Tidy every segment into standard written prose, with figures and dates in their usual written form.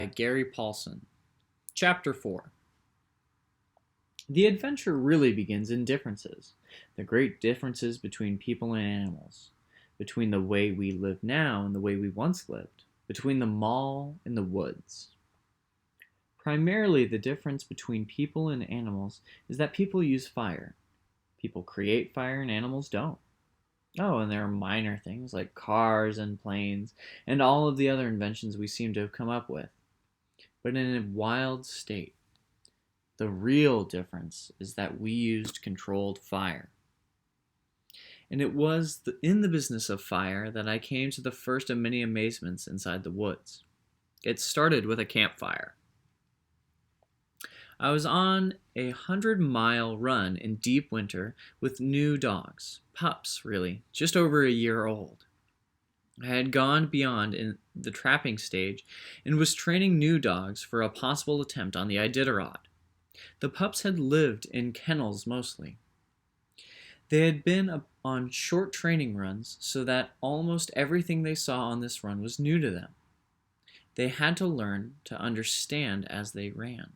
Gary Paulsen. Chapter 4. The adventure really begins in differences, the great differences between people and animals, between the way we live now and the way we once lived, between the mall and the woods. Primarily, the difference between people and animals is that people use fire. People create fire and animals don't. Oh, and there are minor things like cars and planes and all of the other inventions we seem to have come up with. But in a wild state. The real difference is that we used controlled fire. And it was in the business of fire that I came to the first of many amazements inside the woods. It started with a campfire. I was on a 100-mile run in deep winter with new dogs, pups really, just over a year old. I had gone beyond in the trapping stage and was training new dogs for a possible attempt on the Iditarod. The pups had lived in kennels mostly. They had been on short training runs so that almost everything they saw on this run was new to them. They had to learn to understand as they ran.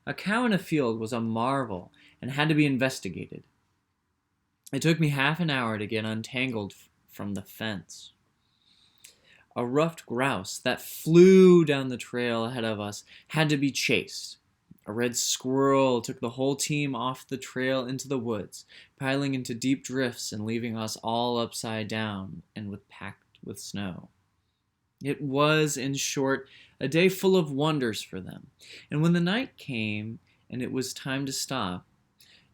A cow in a field was a marvel and had to be investigated. It took me half an hour to get untangled from the fence. A ruffed grouse that flew down the trail ahead of us had to be chased. A red squirrel took the whole team off the trail into the woods, piling into deep drifts and leaving us all upside down and packed with snow. It was, in short, a day full of wonders for them. And when the night came and it was time to stop,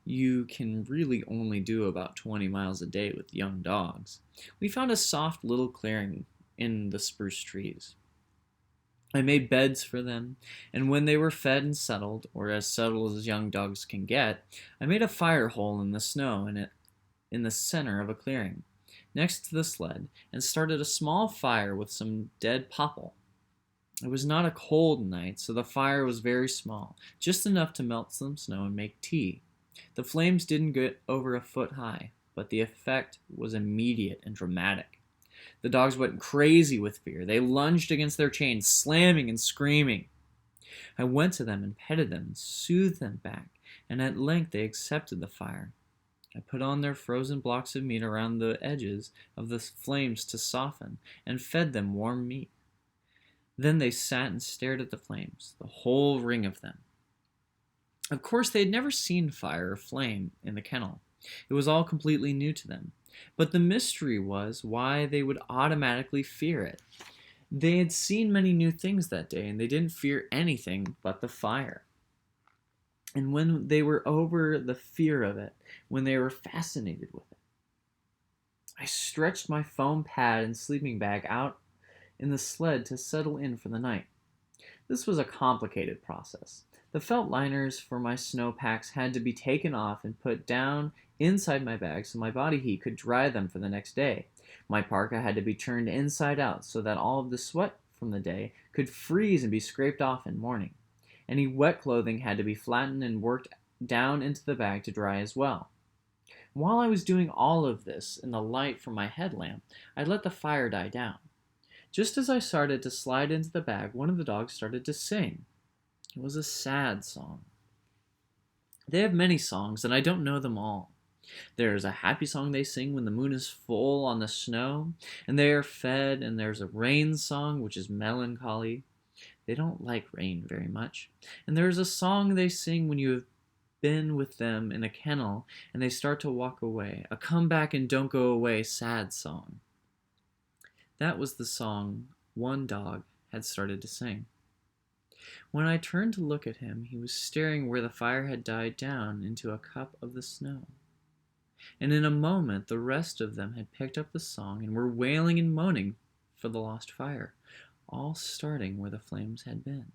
you can really only do about 20 miles a day with young dogs. We found a soft little clearing in the spruce trees. I made beds for them, and when they were fed and settled, or as settled as young dogs can get, I made a fire hole in the snow in the center of a clearing, next to the sled, and started a small fire with some dead popple. It was not a cold night, so the fire was very small, just enough to melt some snow and make tea. The flames didn't get over a foot high, but the effect was immediate and dramatic. The dogs went crazy with fear. They lunged against their chains, slamming and screaming. I went to them and petted them and soothed them back, and at length they accepted the fire. I put on their frozen blocks of meat around the edges of the flames to soften, and fed them warm meat. Then they sat and stared at the flames, the whole ring of them. Of course, they had never seen fire or flame in the kennel. It was all completely new to them. But the mystery was why they would automatically fear it. They had seen many new things that day, and they didn't fear anything but the fire. And when they were over the fear of it, when they were fascinated with it, I stretched my foam pad and sleeping bag out in the sled to settle in for the night. This was a complicated process. The felt liners for my snow packs had to be taken off and put down inside my bag so my body heat could dry them for the next day. My parka had to be turned inside out so that all of the sweat from the day could freeze and be scraped off in morning. Any wet clothing had to be flattened and worked down into the bag to dry as well. While I was doing all of this in the light from my headlamp, I let the fire die down. Just as I started to slide into the bag, one of the dogs started to sing. It was a sad song. They have many songs, and I don't know them all. There's a happy song they sing when the moon is full on the snow, and they are fed, and there's a rain song, which is melancholy. They don't like rain very much. And there's a song they sing when you have been with them in a kennel, and they start to walk away, a come back and don't go away sad song. That was the song one dog had started to sing. When I turned to look at him, he was staring where the fire had died down into a cup of the snow. And in a moment, the rest of them had picked up the song and were wailing and moaning for the lost fire, all starting where the flames had been.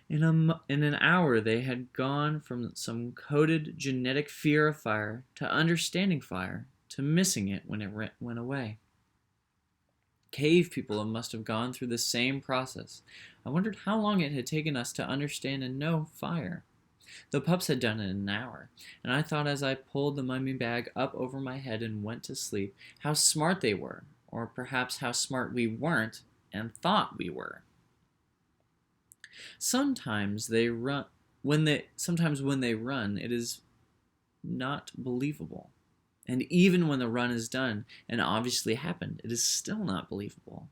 In an hour, they had gone from some coded genetic fear of fire to understanding fire to missing it when it went away. Cave people must have gone through the same process. I wondered how long it had taken us to understand and know fire. The pups had done it in an hour, and I thought as I pulled the mummy bag up over my head and went to sleep, how smart they were, or perhaps how smart we weren't, and thought we were. Sometimes they run sometimes when they run, it is not believable. And even when the run is done and obviously happened, it is still not believable.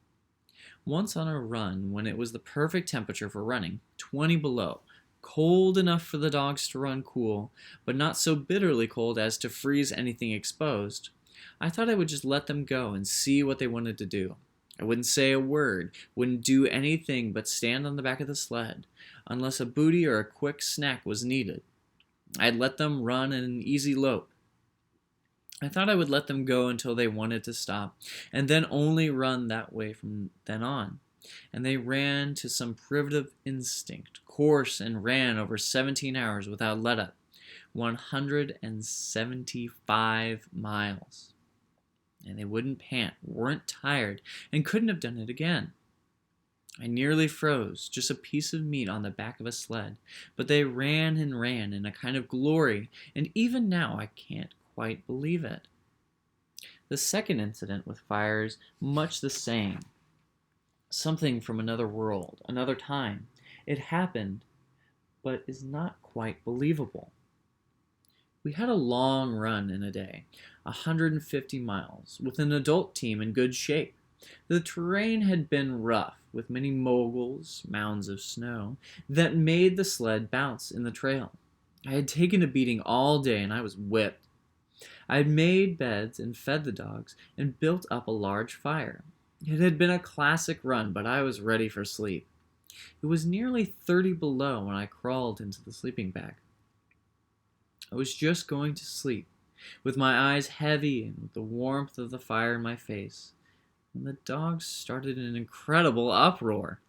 Once on a run, when it was the perfect temperature for running, 20 below, cold enough for the dogs to run cool, but not so bitterly cold as to freeze anything exposed, I thought I would just let them go and see what they wanted to do. I wouldn't say a word, wouldn't do anything but stand on the back of the sled, unless a booty or a quick snack was needed. I'd let them run in an easy lope. I thought I would let them go until they wanted to stop, and then only run that way from then on. And they ran to some primitive instinct, course and ran over 17 hours without let-up, 175 miles. And they wouldn't pant, weren't tired, and couldn't have done it again. I nearly froze, just a piece of meat on the back of a sled, but they ran and ran in a kind of glory, and even now I can't quite believe it. The second incident with fire is much the same. Something from another world, another time. It happened, but is not quite believable. We had a long run in a day, 150 miles, with an adult team in good shape. The terrain had been rough, with many moguls, mounds of snow, that made the sled bounce in the trail. I had taken a beating all day, and I was whipped. I had made beds and fed the dogs and built up a large fire. It had been a classic run, but I was ready for sleep. It was nearly 30 below when I crawled into the sleeping bag. I was just going to sleep, with my eyes heavy and with the warmth of the fire in my face, when the dogs started an incredible uproar.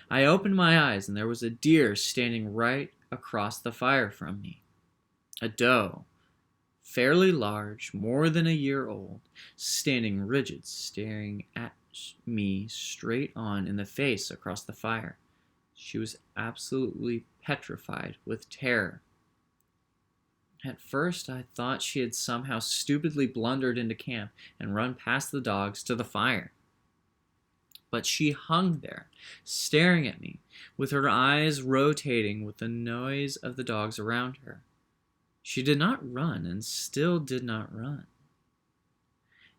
I opened my eyes, and there was a deer standing right across the fire from me. A doe, fairly large, more than a year old, standing rigid, staring at me straight on in the face across the fire. She was absolutely petrified with terror. At first, I thought she had somehow stupidly blundered into camp and run past the dogs to the fire. But she hung there, staring at me, with her eyes rotating with the noise of the dogs around her. She did not run, and still did not run.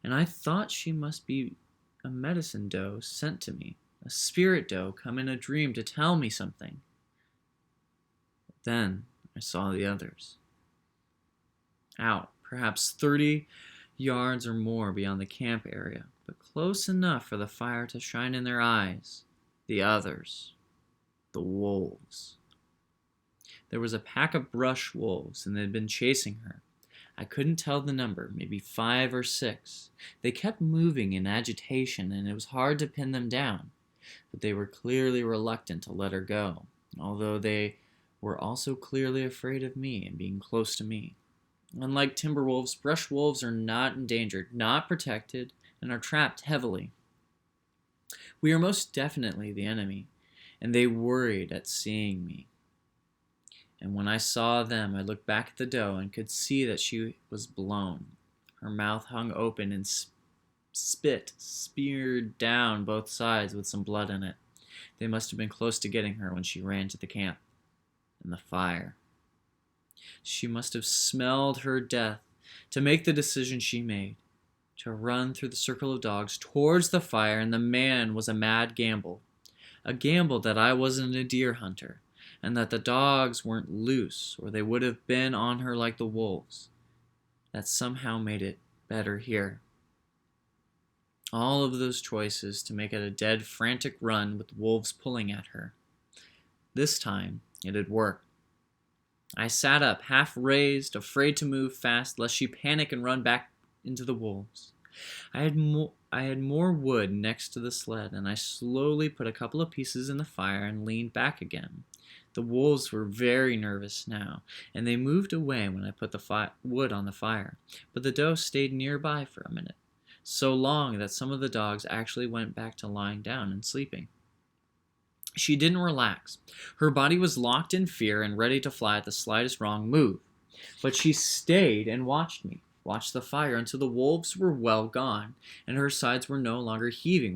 And I thought she must be a medicine doe sent to me, a spirit doe come in a dream to tell me something. But then I saw the others. Out, perhaps 30 yards or more beyond the camp area, but close enough for the fire to shine in their eyes. The others. The wolves. There was a pack of brush wolves, and they had been chasing her. I couldn't tell the number, maybe 5 or 6. They kept moving in agitation, and it was hard to pin them down, but they were clearly reluctant to let her go, although they were also clearly afraid of me and being close to me. Unlike timber wolves, brush wolves are not endangered, not protected, and are trapped heavily. We are most definitely the enemy, and they worried at seeing me. And when I saw them, I looked back at the doe and could see that she was blown. Her mouth hung open and spit speared down both sides with some blood in it. They must have been close to getting her when she ran to the camp. And the fire. She must have smelled her death to make the decision she made, to run through the circle of dogs towards the fire, and the man was a mad gamble. A gamble that I wasn't a deer hunter, and that the dogs weren't loose, or they would have been on her like the wolves. That somehow made it better here. All of those choices to make it a dead, frantic run with wolves pulling at her. This time, it had worked. I sat up, half raised, afraid to move fast, lest she panic and run back into the wolves. I had more wood next to the sled, and I slowly put a couple of pieces in the fire and leaned back again. The wolves were very nervous now, and they moved away when I put the wood on the fire, but the doe stayed nearby for a minute, so long that some of the dogs actually went back to lying down and sleeping. She didn't relax. Her body was locked in fear and ready to fly at the slightest wrong move. But she stayed and watched me, watched the fire until the wolves were well gone, and her sides were no longer heaving